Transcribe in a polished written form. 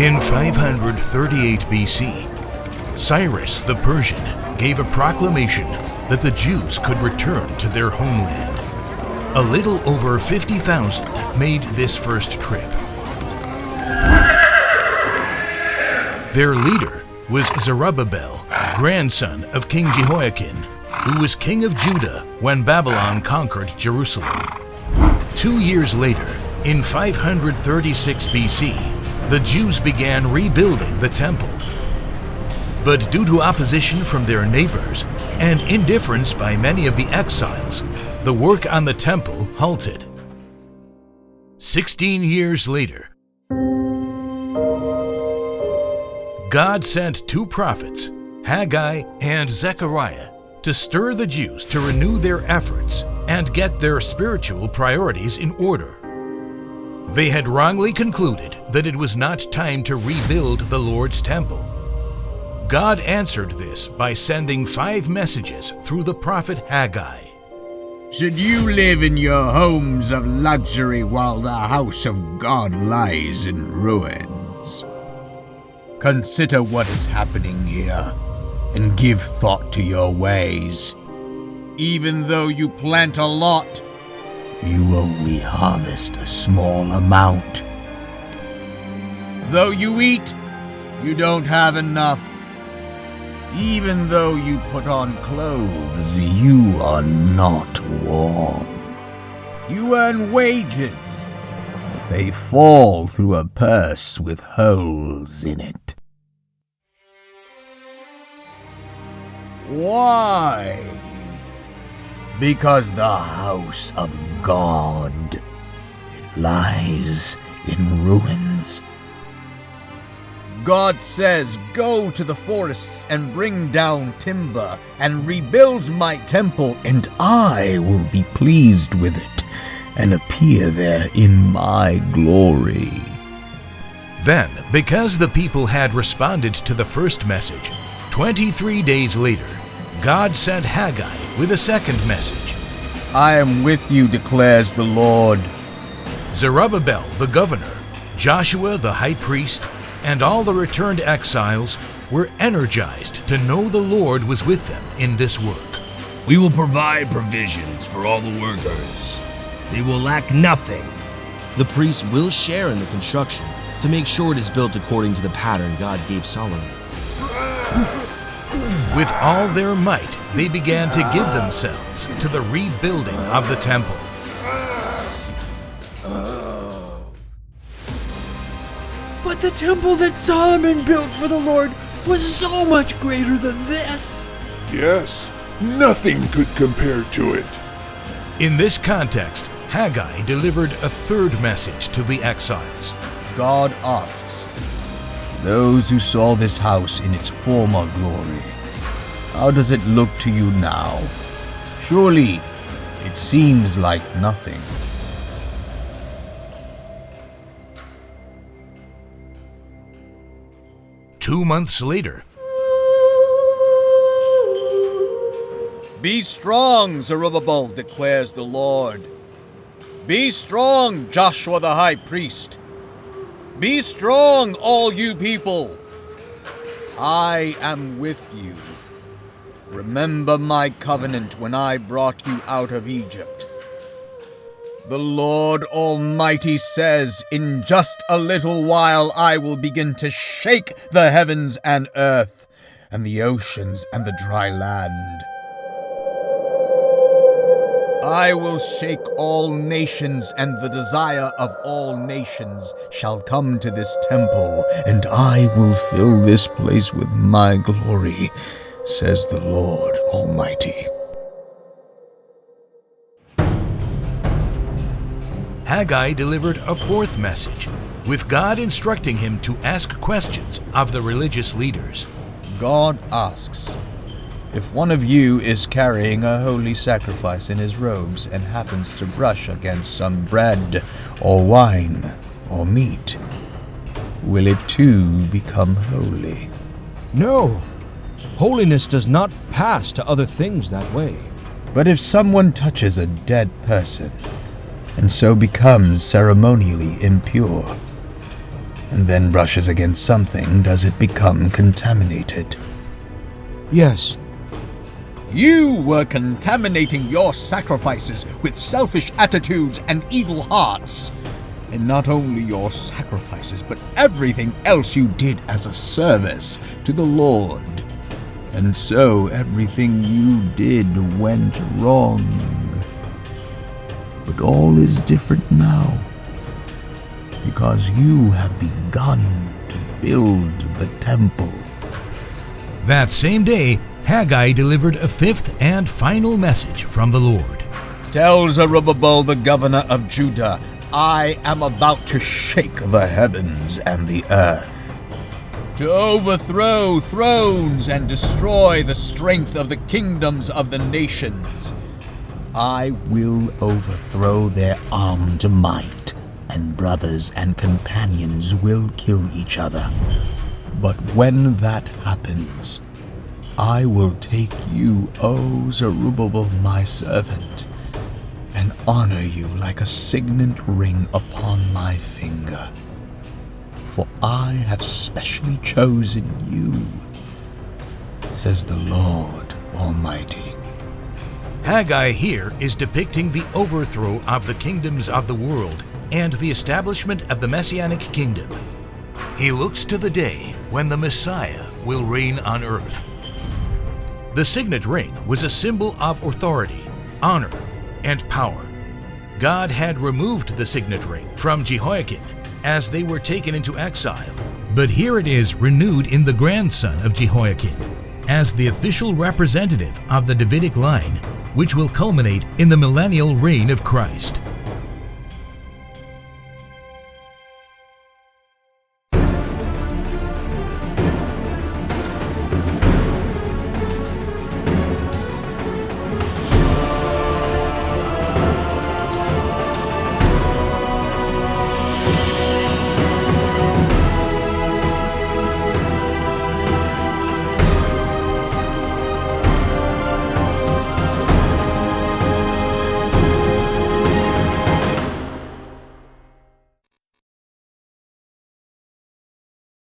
In 538 BC, Cyrus the Persian gave a proclamation that the Jews could return to their homeland. A little over 50,000 made this first trip. Their leader was Zerubbabel, grandson of King Jehoiakim, who was king of Judah when Babylon conquered Jerusalem. 2 years later, in 536 BC, the Jews began rebuilding the temple. But due to opposition from their neighbors and indifference by many of the exiles, the work on the temple halted. 16 years later, God sent 2 prophets, Haggai and Zechariah, to stir the Jews to renew their efforts and get their spiritual priorities in order. They had wrongly concluded that it was not time to rebuild the Lord's temple. God answered this by sending 5 messages through the prophet Haggai. Should you live in your homes of luxury while the house of God lies in ruins? Consider what is happening here, and give thought to your ways. Even though you plant a lot, you only harvest a small amount. Though you eat, you don't have enough. Even though you put on clothes, you are not warm. You earn wages, but they fall through a purse with holes in it. Why? Because the house of God, it lies in ruins. God says, go to the forests and bring down timber and rebuild my temple, and I will be pleased with it and appear there in my glory. Then, because the people had responded to the first message, 23 days later, God sent Haggai with a second message. I am with you, declares the Lord. Zerubbabel the governor, Joshua the high priest, and all the returned exiles were energized to know the Lord was with them in this work. We will provide provisions for all the workers. They will lack nothing. The priests will share in the construction to make sure it is built according to the pattern God gave Solomon. With all their might, they began to give themselves to the rebuilding of the temple. But the temple that Solomon built for the Lord was so much greater than this. Yes, nothing could compare to it. In this context, Haggai delivered a third message to the exiles. God asks, those who saw this house in its former glory, how does it look to you now? Surely it seems like nothing. Two months later, Be strong, Zerubbabel, declares the Lord. Be strong, Joshua the high priest. Be strong, all you people. I am with you. Remember my covenant when I brought you out of Egypt. The Lord Almighty says, in just a little while I will begin to shake the heavens and earth, and the oceans and the dry land. I will shake all nations, and the desire of all nations shall come to this temple, and I will fill this place with my glory, says the Lord Almighty. Haggai delivered a fourth message, with God instructing him to ask questions of the religious leaders. God asks, if one of you is carrying a holy sacrifice in his robes and happens to brush against some bread or wine or meat, will it too become holy? No, holiness does not pass to other things that way. But if someone touches a dead person, and so becomes ceremonially impure, and then brushes against something, does it become contaminated? Yes. You were contaminating your sacrifices with selfish attitudes and evil hearts. And not only your sacrifices, but everything else you did as a service to the Lord. And so everything you did went wrong. But all is different now, because you have begun to build the temple. That same day, Haggai delivered a fifth and final message from the Lord. Tell Zerubbabel, the governor of Judah, I am about to shake the heavens and the earth, to overthrow thrones and destroy the strength of the kingdoms of the nations. I will overthrow their armed might, and brothers and companions will kill each other. But when that happens, I will take you, O Zerubbabel, my servant, and honor you like a signet ring upon my finger. For I have specially chosen you, says the Lord Almighty. Haggai here is depicting the overthrow of the kingdoms of the world and the establishment of the Messianic kingdom. He looks to the day when the Messiah will reign on earth. The signet ring was a symbol of authority, honor, and power. God had removed the signet ring from Jehoiakim as they were taken into exile, but here it is renewed in the grandson of Jehoiakim as the official representative of the Davidic line, which will culminate in the millennial reign of Christ.